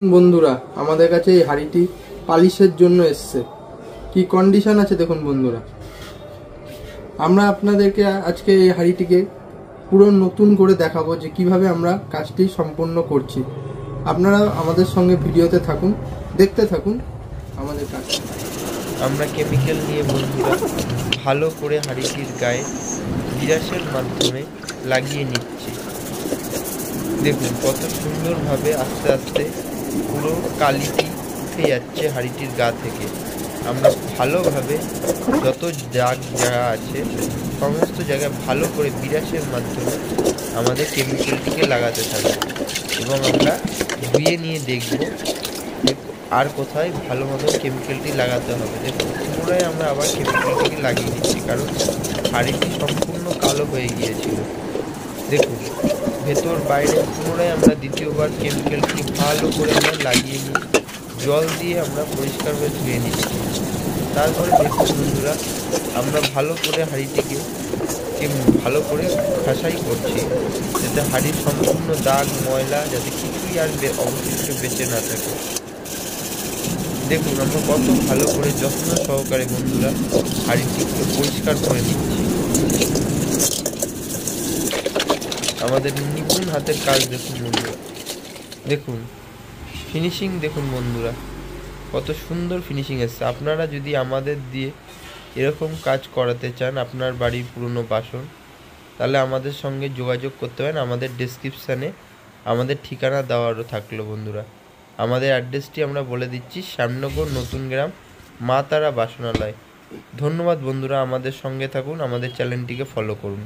বন্ধুরা আমাদের কাছে এই হাঁড়িটি পালিশের জন্য এসছে। কি কন্ডিশন আছে দেখুন বন্ধুরা। আমরা আপনাদেরকে আজকে এই হাঁড়িটিকে পুরো নতুন করে দেখাবো যে কিভাবে আমরা কাজটি সম্পূর্ণ করছি। আপনারা আমাদের সঙ্গে ভিডিওতে থাকুন, দেখতে থাকুন আমাদের কাজ। আমরা কেমিক্যাল নিয়ে বন্ধুরা ভালো করে হাঁড়িটির গায়ে বিরাসের মাধ্যমে লাগিয়ে নিচ্ছি। দেখুন কত সুন্দরভাবে আস্তে আস্তে পুরো কালিটি উঠে যাচ্ছে হাঁড়িটির গা থেকে। আমরা ভালোভাবে যত দাগ জায়গা আছে সমস্ত জায়গায় ভালো করে বিরাসের মাধ্যমে আমাদের কেমিক্যালটিকে লাগাতে থাকবো এবং আমরা ধুয়ে নিয়ে দেখব আর কোথায় ভালো মতো কেমিক্যালটি লাগাতে হবে। দেখুন পুনরায় আমরা আবার কেমিক্যালটিকে লাগিয়ে নিচ্ছি, কারণ হাঁড়িটি সম্পূর্ণ কালো হয়ে গিয়েছিল। দেখুন ভেতর বাইরে পুনরায় আমরা দ্বিতীয়বার কেমিক্যালটি ভালো করে আমরা লাগিয়ে নিই, জল দিয়ে আমরা পরিষ্কারভাবে ধুয়ে নিচ্ছি। তারপরে দেখুন বন্ধুরা আমরা ভালো করে হাঁড়িটিকে ভালো করে ঘাসাই করছি, যাতে হাঁড়ির সম্পূর্ণ দাগ ময়লা যাতে কিছুই আর অবশিষ্ট বেঁচে না থাকে। দেখুন আমরা কত ভালো করে যত্ন সহকারে বন্ধুরা হাঁড়িটিকে পরিষ্কার করে নিচ্ছি। আমাদের নিপুণ হাতের কাজ দেখুন বন্ধুরা। দেখুন ফিনিশিং দেখুন বন্ধুরা, কত সুন্দর ফিনিশিং এসছে। আপনারা যদি আমাদের দিয়ে এরকম কাজ করাতে চান আপনার বাড়ির পুরনো বাসন, তাহলে আমাদের সঙ্গে যোগাযোগ করতে পারেন। আমাদের ডেসক্রিপশানে আমাদের ঠিকানা দেওয়ারও থাকলো বন্ধুরা। আমাদের অ্যাড্রেসটি আমরা বলে দিচ্ছি, শ্যামনগর নতুন গ্রাম, মা তারা বাসনালয়। ধন্যবাদ বন্ধুরা, আমাদের সঙ্গে থাকুন, আমাদের চ্যানেলটিকে ফলো করুন।